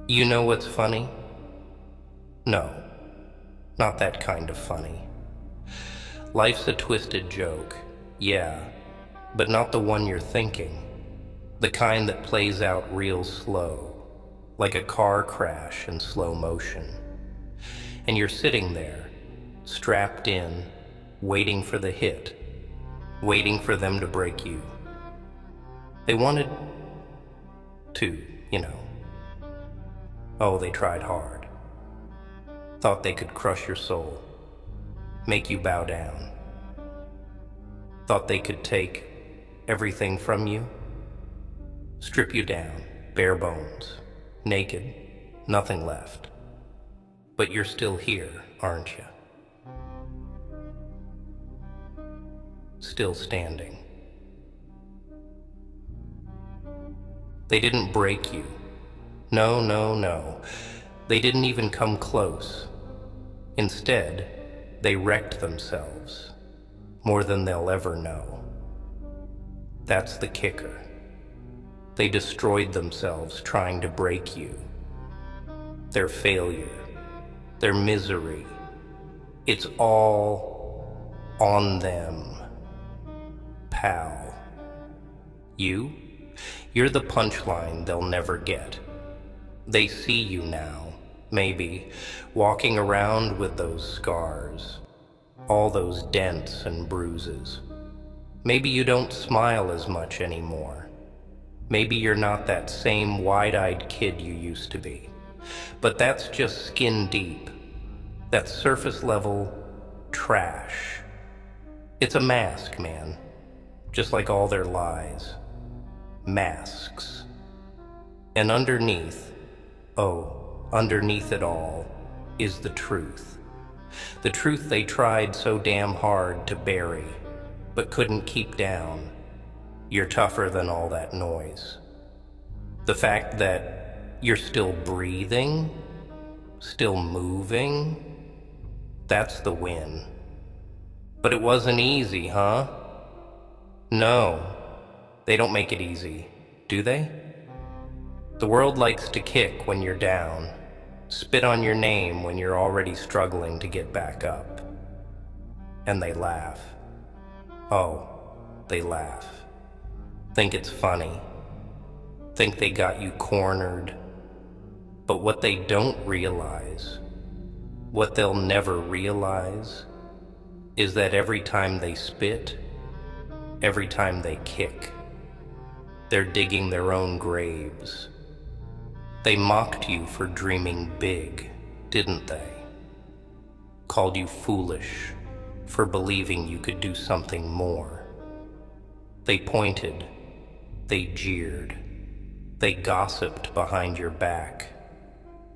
You know what's funny? No, not that kind of funny. Life's a twisted joke, yeah, but not the one you're thinking. The kind that plays out real slow, like a car crash in slow motion. And you're sitting there, strapped in, waiting for the hit, waiting for them to break you. They wanted to, you know. Oh, they tried hard. Thought they could crush your soul, make you bow down. Thought they could take everything from you, strip you down, bare bones, naked, nothing left. But you're still here, aren't you? Still standing. They didn't break you. No, no, no. They didn't even come close. Instead, they wrecked themselves more than they'll ever know. That's the kicker. They destroyed themselves trying to break you. Their failure, their misery, it's all on them, pal. You're the punchline they'll never get. They see you now, maybe, walking around with those scars, all those dents and bruises. Maybe you don't smile as much anymore. Maybe you're not that same wide-eyed kid you used to be. But that's just skin deep. That's surface level trash. It's a mask, man. Just like all their lies. Masks. And underneath it all is the truth. The truth they tried so damn hard to bury, but couldn't keep down. You're tougher than all that noise. The fact that you're still breathing, still moving, that's the win. But it wasn't easy, huh? No, they don't make it easy, do they? The world likes to kick when you're down, spit on your name when you're already struggling to get back up. And they laugh. Oh, they laugh. Think it's funny. Think they got you cornered. But what they don't realize, what they'll never realize, is that every time they spit, every time they kick, they're digging their own graves. They mocked you for dreaming big, didn't they? Called you foolish for believing you could do something more. They pointed, they jeered, they gossiped behind your back,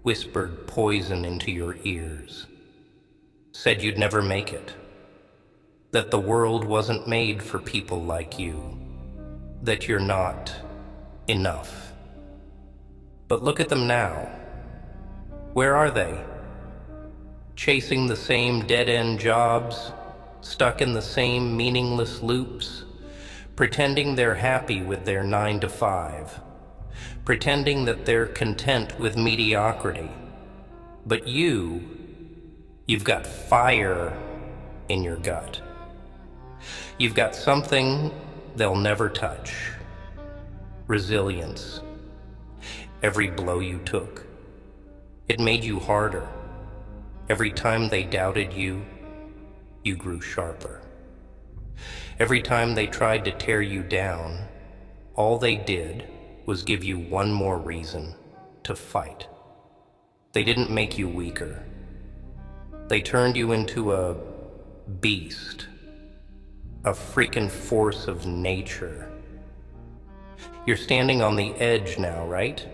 whispered poison into your ears, said you'd never make it, that the world wasn't made for people like you, that you're not enough. But look at them now. Where are they? Chasing the same dead-end jobs, stuck in the same meaningless loops, pretending they're happy with their 9 to 5, pretending that they're content with mediocrity. But you've got fire in your gut. You've got something they'll never touch. Resilience. Every blow you took, it made you harder. Every time they doubted you, you grew sharper. Every time they tried to tear you down, all they did was give you one more reason to fight. They didn't make you weaker. They turned you into a beast, a freaking force of nature. You're standing on the edge now, right?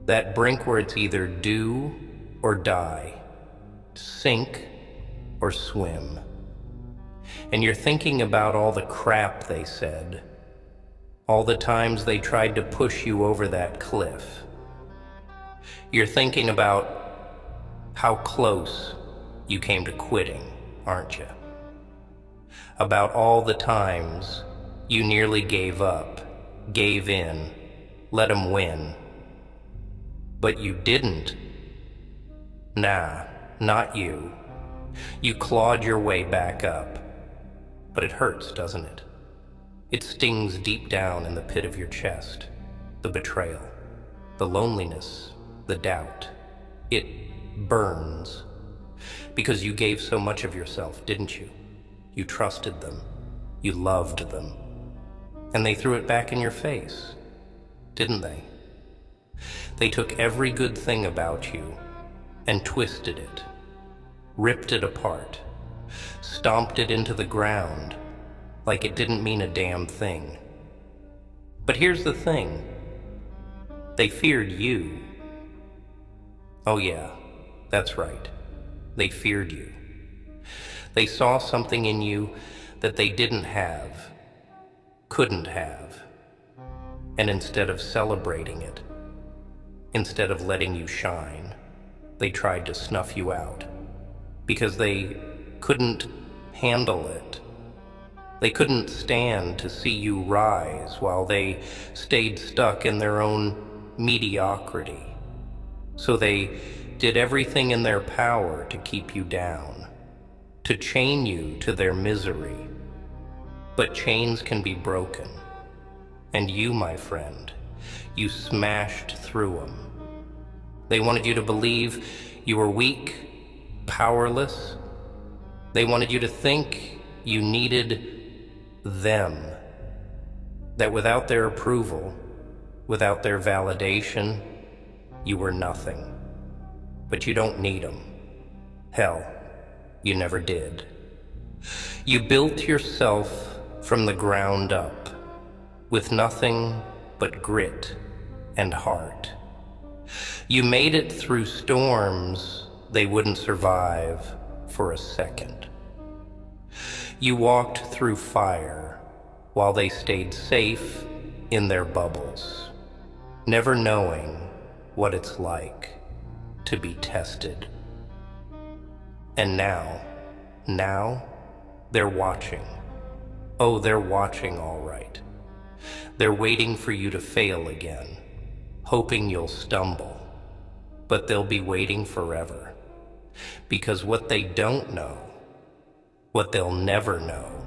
That brink where it's either do or die, sink or swim. And you're thinking about all the crap they said, all the times they tried to push you over that cliff. You're thinking about how close you came to quitting, aren't you? About all the times you nearly gave up, gave in, let them win. But you didn't. Nah, not you. You clawed your way back up. But it hurts, doesn't it? It stings deep down in the pit of your chest. The betrayal, the loneliness, the doubt. It burns. Because you gave so much of yourself, didn't you? You trusted them. You loved them. And they threw it back in your face, didn't they? They took every good thing about you and twisted it, ripped it apart, stomped it into the ground like it didn't mean a damn thing. But here's the thing. They feared you. Oh yeah, that's right. They feared you. They saw something in you that they didn't have, couldn't have. And instead of celebrating it, instead of letting you shine, they tried to snuff you out because they couldn't handle it. They couldn't stand to see you rise while they stayed stuck in their own mediocrity. So they did everything in their power to keep you down, to chain you to their misery. But chains can be broken. And you, my friend, you smashed through them. They wanted you to believe you were weak, powerless. They wanted you to think you needed them. That without their approval, without their validation, you were nothing. But you don't need them. Hell, you never did. You built yourself from the ground up, with nothing but grit and heart. You made it through storms they wouldn't survive for a second. You walked through fire while they stayed safe in their bubbles, never knowing what it's like to be tested. And now, they're watching. Oh, they're watching all right. They're waiting for you to fail again, hoping you'll stumble. But they'll be waiting forever. Because what they don't know, what they'll never know,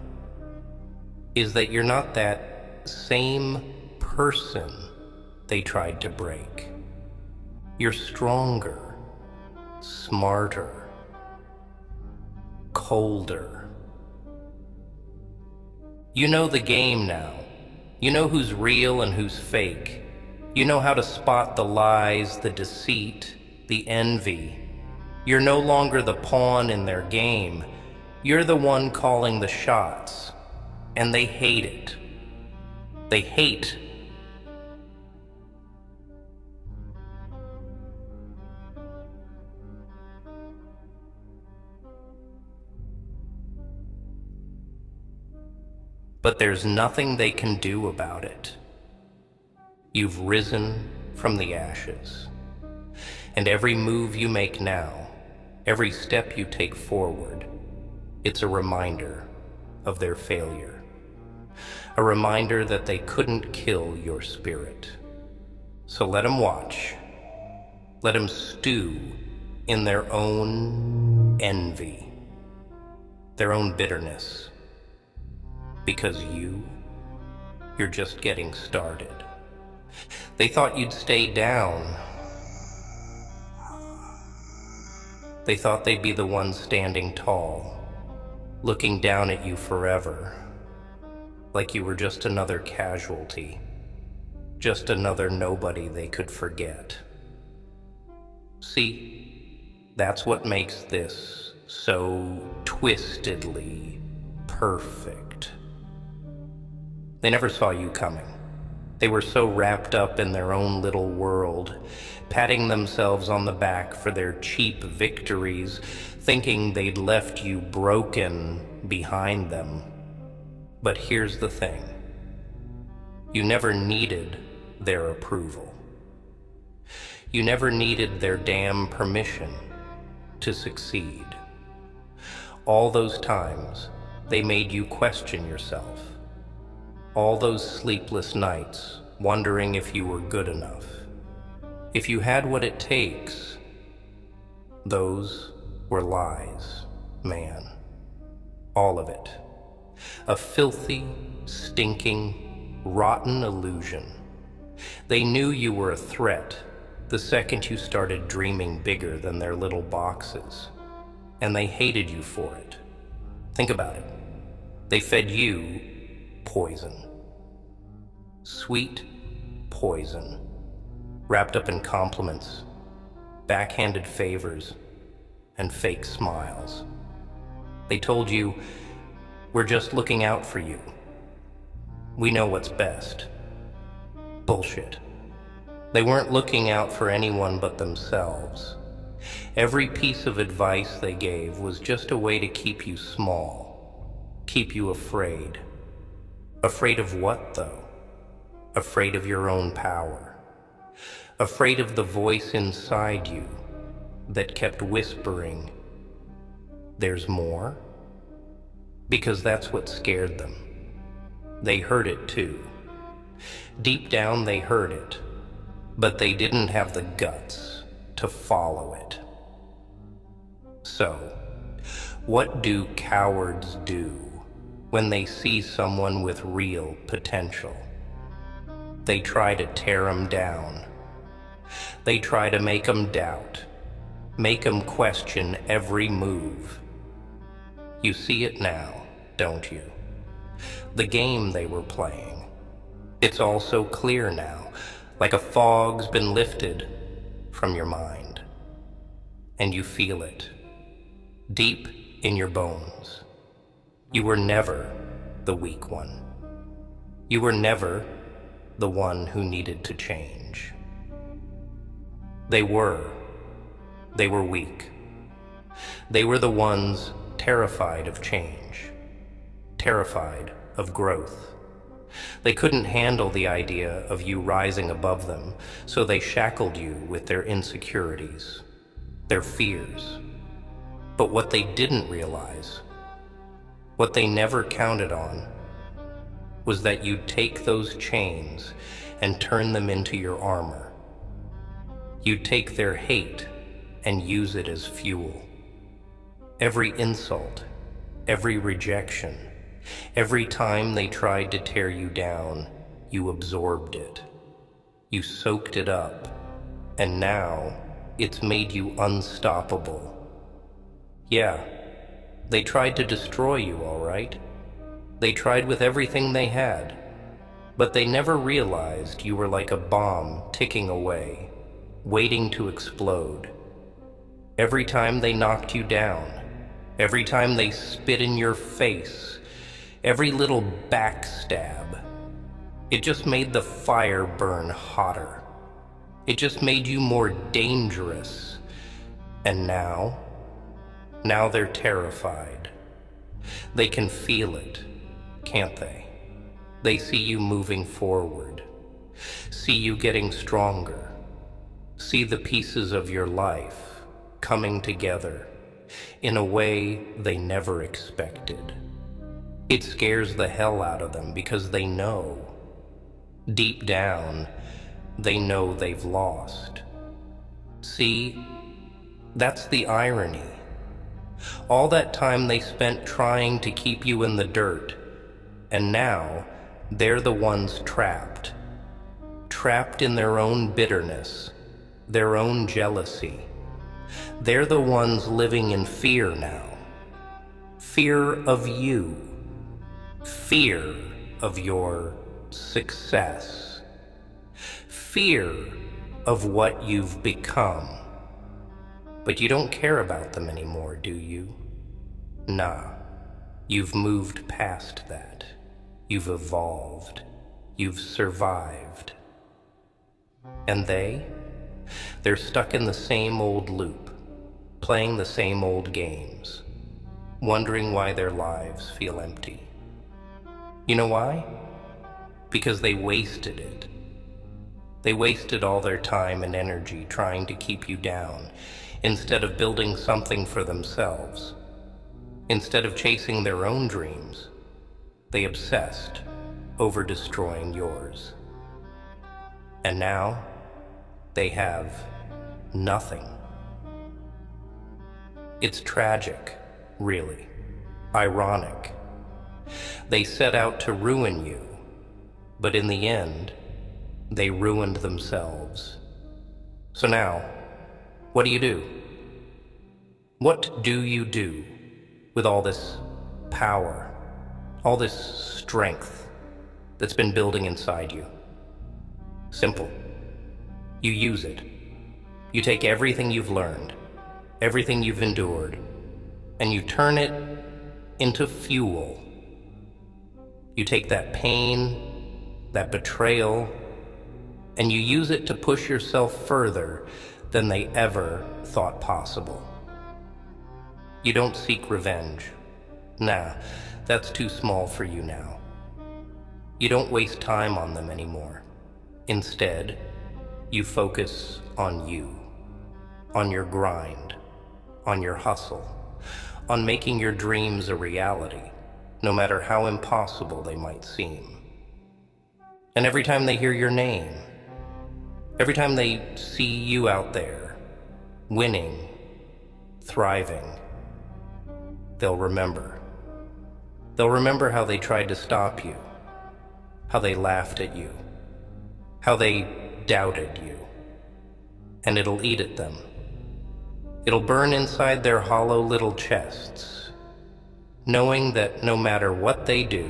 is that you're not that same person they tried to break. You're stronger, smarter, colder. You know the game now. You know who's real and who's fake. You know how to spot the lies, the deceit, the envy. You're no longer the pawn in their game. You're the one calling the shots. And they hate it. They hate. But there's nothing they can do about it. You've risen from the ashes. And every move you make now, every step you take forward, it's a reminder of their failure. A reminder that they couldn't kill your spirit. So let them watch. Let them stew in their own envy, their own bitterness. Because you're just getting started. They thought you'd stay down. They thought they'd be the ones standing tall, looking down at you forever, like you were just another casualty, just another nobody they could forget. See, that's what makes this so twistedly perfect. They never saw you coming. They were so wrapped up in their own little world, patting themselves on the back for their cheap victories, thinking they'd left you broken behind them. But here's the thing. You never needed their approval. You never needed their damn permission to succeed. All those times, they made you question yourself. All those sleepless nights, wondering if you were good enough, if you had what it takes, those were lies, man. All of it. A filthy, stinking, rotten illusion. They knew you were a threat the second you started dreaming bigger than their little boxes, and they hated you for it. Think about it. They fed you poison. Sweet poison, wrapped up in compliments, backhanded favors, and fake smiles. They told you, we're just looking out for you. We know what's best. Bullshit. They weren't looking out for anyone but themselves. Every piece of advice they gave was just a way to keep you small, keep you afraid. Afraid of what, though? Afraid of your own power. Afraid of the voice inside you that kept whispering, there's more? Because that's what scared them. They heard it too. Deep down they heard it, but they didn't have the guts to follow it. So, what do cowards do when they see someone with real potential? They try to tear them down. They try to make them doubt, make them question every move. You see it now, don't you? The game they were playing. It's all so clear now, like a fog's been lifted from your mind. And you feel it, deep in your bones. You were never the weak one. You were never the one who needed to change. They were weak. They were the ones terrified of change, terrified of growth. They couldn't handle the idea of you rising above them, so they shackled you with their insecurities, their fears. But what they didn't realize, what they never counted on, was that you'd take those chains and turn them into your armor. You'd take their hate and use it as fuel. Every insult, every rejection, every time they tried to tear you down, you absorbed it. You soaked it up, and now it's made you unstoppable. Yeah, they tried to destroy you, all right. They tried with everything they had, but they never realized you were like a bomb ticking away, waiting to explode. Every time they knocked you down, every time they spit in your face, every little backstab, it just made the fire burn hotter. It just made you more dangerous. And now they're terrified. They can feel it, can't they? They see you moving forward, see you getting stronger, see the pieces of your life coming together in a way they never expected. It scares the hell out of them because they know, deep down, they know they've lost. See, that's the irony. All that time they spent trying to keep you in the dirt, and now they're the ones trapped in their own bitterness, their own jealousy. They're the ones living in fear now. Fear of you. Fear of your success. Fear of what you've become. But you don't care about them anymore, do you? Nah, you've moved past that. You've evolved. You've survived. And they're stuck in the same old loop, playing the same old games, wondering why their lives feel empty. You know why? Because they wasted it. They wasted all their time and energy trying to keep you down, instead of building something for themselves. Instead of chasing their own dreams, they obsessed, over-destroying yours. And now, they're stuck in the same old loop, playing the same old games, wondering why their lives feel empty. You know why? Because they wasted it. They wasted all their time and energy trying to keep you down, instead of building something for themselves. Instead of chasing their own dreams, they obsessed, overdestroying yours. they have nothing. It's tragic, really, ironic. They set out to ruin you, but in the end, they ruined themselves. So now, what do you do? What do you do with all this power, all this strength that's been building inside you? Simple. You use it. You take everything you've learned, everything you've endured, and you turn it into fuel. You take that pain, that betrayal, and you use it to push yourself further than they ever thought possible. You don't seek revenge. Nah, that's too small for you now. You don't waste time on them anymore. Instead, you focus on you, on your grind, on your hustle, on making your dreams a reality, no matter how impossible they might seem. And every time they hear your name, every time they see you out there, winning, thriving, they'll remember. They'll remember how they tried to stop you, how they laughed at you, how they doubted you, and it'll eat at them. It'll burn inside their hollow little chests, knowing that no matter what they do,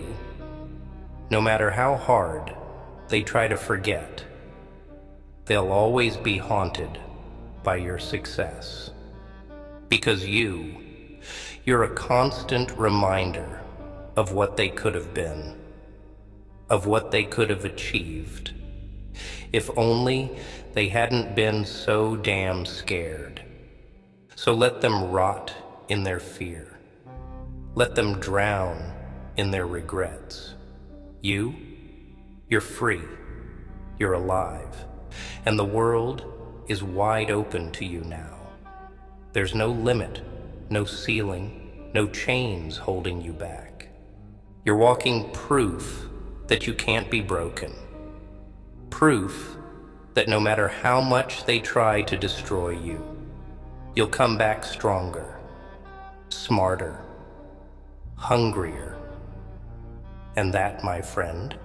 no matter how hard they try to forget, they'll always be haunted by your success. Because you're a constant reminder of what they could have been, of what they could have achieved, if only they hadn't been so damn scared. So let them rot in their fear. Let them drown in their regrets. You're free. You're alive. And the world is wide open to you now. There's no limit, no ceiling, no chains holding you back. You're walking proof that you can't be broken. Proof that no matter how much they try to destroy you, you'll come back stronger, smarter, hungrier. And that, my friend,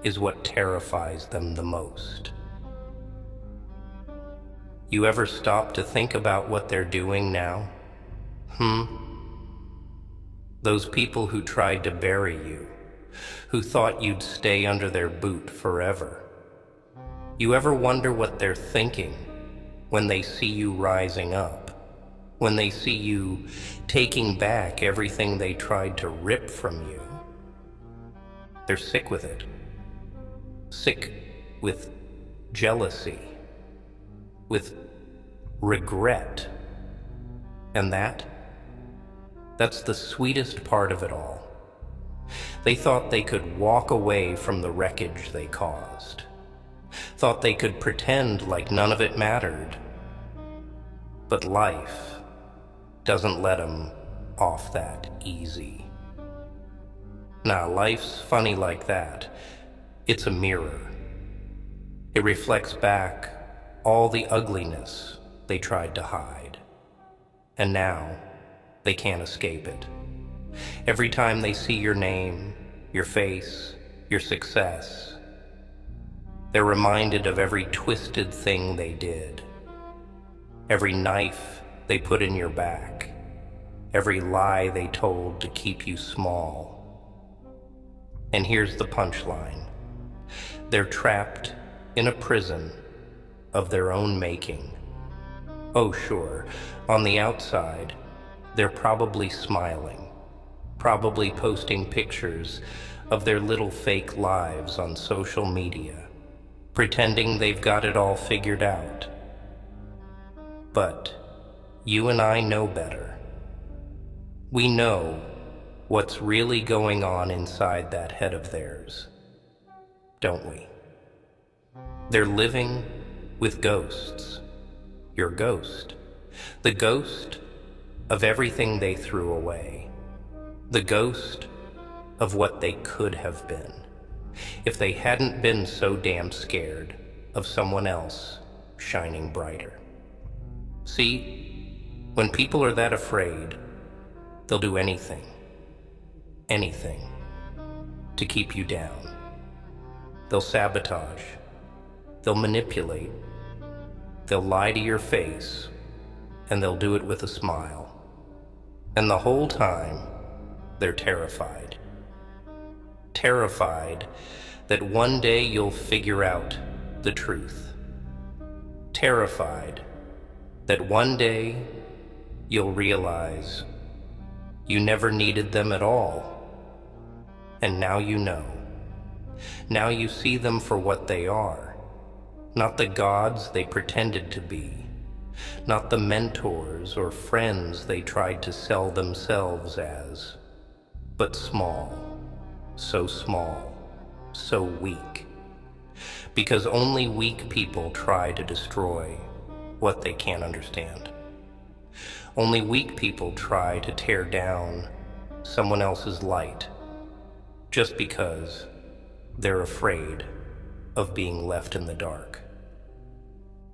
is what terrifies them the most. You ever stop to think about what they're doing now? Those people who tried to bury you, who thought you'd stay under their boot forever. You ever wonder what they're thinking when they see you rising up, when they see you taking back everything they tried to rip from you? They're sick with it. Sick with jealousy, with regret. And that's the sweetest part of it all. They thought they could walk away from the wreckage they caused. Thought they could pretend like none of it mattered. But life doesn't let them off that easy. Nah, life's funny like that. It's a mirror. It reflects back all the ugliness they tried to hide. And now they can't escape it. Every time they see your name, your face, your success, they're reminded of every twisted thing they did, every knife they put in your back, every lie they told to keep you small. And here's the punchline. They're trapped in a prison of their own making. Oh, sure, on the outside, they're probably smiling, probably posting pictures of their little fake lives on social media, pretending they've got it all figured out. But you and I know better. We know what's really going on inside that head of theirs, don't we? They're living with ghosts. Your ghost. The ghost of everything they threw away. The ghost of what they could have been if they hadn't been so damn scared of someone else shining brighter. See, when people are that afraid, they'll do anything to keep you down. They'll sabotage, they'll manipulate, they'll lie to your face, and they'll do it with a smile. And the whole time, they're terrified. Terrified that one day you'll figure out the truth. Terrified that one day you'll realize you never needed them at all. And now you know. Now you see them for what they are, not the gods they pretended to be, not the mentors or friends they tried to sell themselves as, but small, so weak. Because only weak people try to destroy what they can't understand. Only weak people try to tear down someone else's light just because they're afraid of being left in the dark.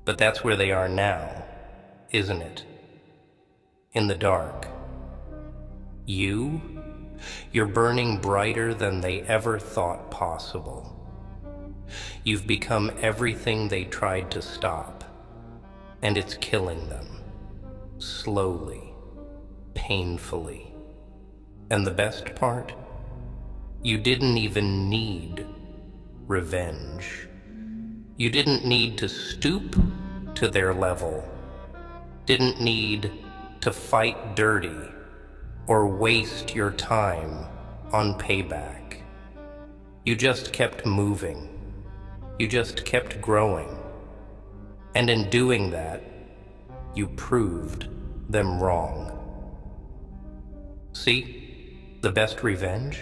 But that's where they are now, isn't it? In the dark. You're burning brighter than they ever thought possible. You've become everything they tried to stop, and it's killing them. Slowly, painfully. And the best part? You didn't even need revenge. You didn't need to stoop to their level. Didn't need to fight dirty or waste your time on payback. You just kept moving. You just kept growing. And in doing that, you proved them wrong. See, the best revenge?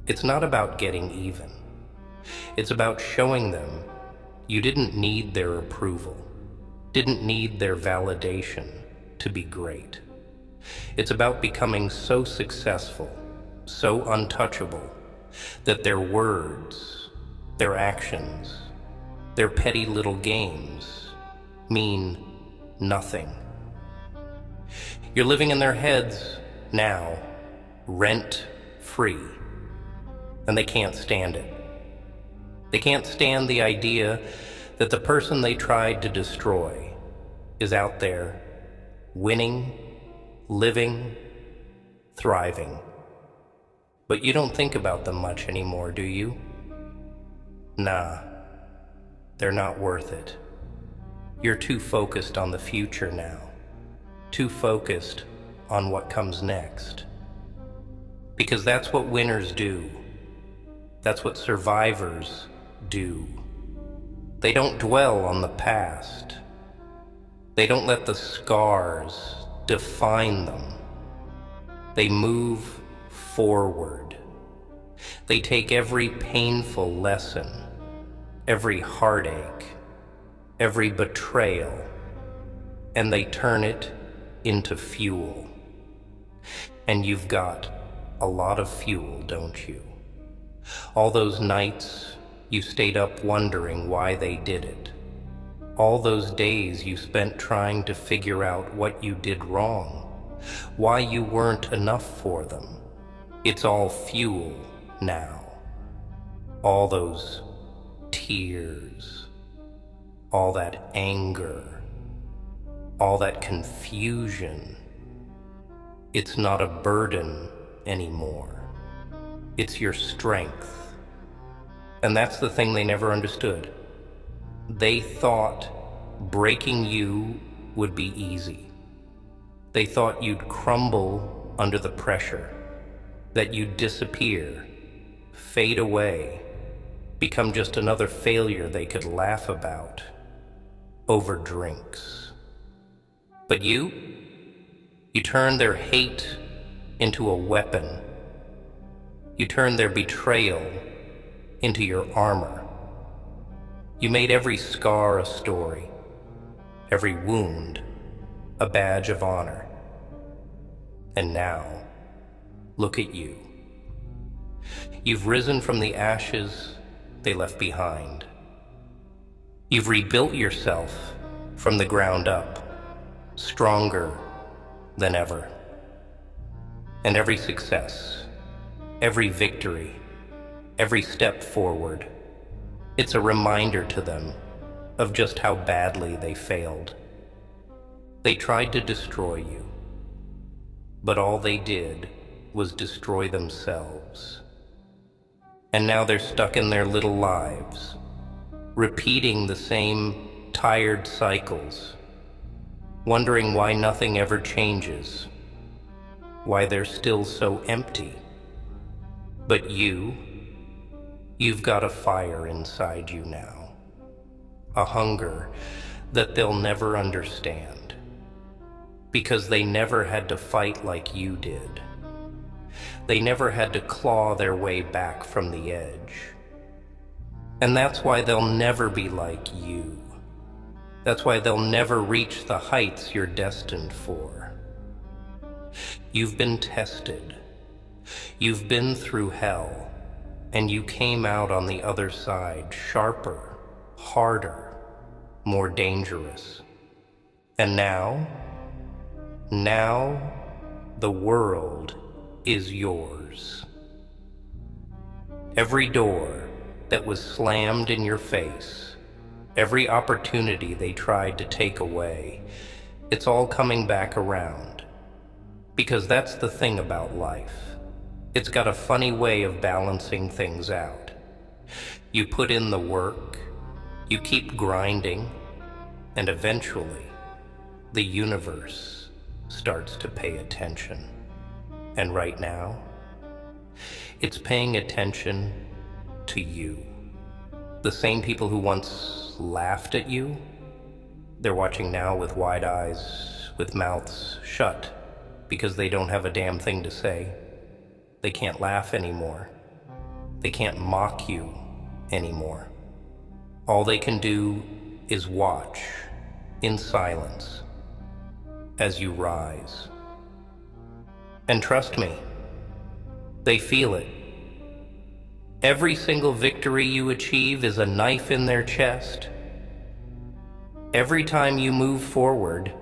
It's not about getting even. It's about showing them you didn't need their approval, didn't need their validation to be great. It's about becoming so successful, so untouchable, that their words, their actions, their petty little games mean nothing. You're living in their heads now, rent-free, and they can't stand it. They can't stand the idea that the person they tried to destroy is out there, winning, living, thriving. But you don't think about them much anymore, do you? Nah, they're not worth it. You're too focused on the future now, too focused on what comes next. Because that's what winners do. That's what survivors do. They don't dwell on the past. They don't let the scars define them. They move forward. They take every painful lesson, every heartache, every betrayal, and they turn it into fuel. And you've got a lot of fuel, don't you? All those nights you stayed up wondering why they did it. All those days you spent trying to figure out what you did wrong, why you weren't enough for them. It's all fuel now. All those tears, all that anger, all that confusion. It's not a burden anymore. It's your strength. And that's the thing they never understood. They thought breaking you would be easy. They thought you'd crumble under the pressure, that you'd disappear, fade away, become just another failure they could laugh about over drinks. But you turned their hate into a weapon. You turned their betrayal into your armor. You made every scar a story, every wound a badge of honor. And now, look at you. You've risen from the ashes they left behind. You've rebuilt yourself from the ground up, stronger than ever. And every success, every victory, every step forward, it's a reminder to them of just how badly they failed. They tried to destroy you, but all they did was destroy themselves. And now they're stuck in their little lives, repeating the same tired cycles, wondering why nothing ever changes, why they're still so empty. But you've got a fire inside you now, a hunger that they'll never understand, because they never had to fight like you did. They never had to claw their way back from the edge. And that's why they'll never be like you. That's why they'll never reach the heights you're destined for. You've been tested. You've been through hell, and you came out on the other side sharper, harder, more dangerous. And now the world is yours. Every door that was slammed in your face, every opportunity they tried to take away, it's all coming back around. Because that's the thing about life. It's got a funny way of balancing things out. You put in the work, you keep grinding, and eventually the universe starts to pay attention. And right now, it's paying attention to you. The same people who once laughed at you, they're watching now with wide eyes, with mouths shut, because they don't have a damn thing to say. They can't laugh anymore. They can't mock you anymore. All they can do is watch in silence as you rise. And trust me, they feel it. Every single victory you achieve is a knife in their chest. Every time you move forward,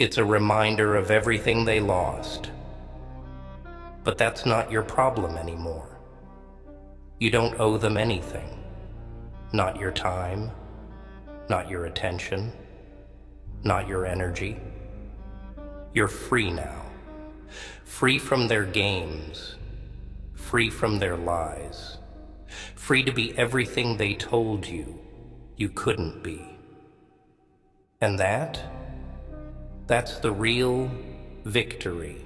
it's a reminder of everything they lost. But that's not your problem anymore. You don't owe them anything. Not your time, not your attention, not your energy. You're free now. Free from their games, free from their lies, free to be everything they told you you couldn't be. And that's the real victory.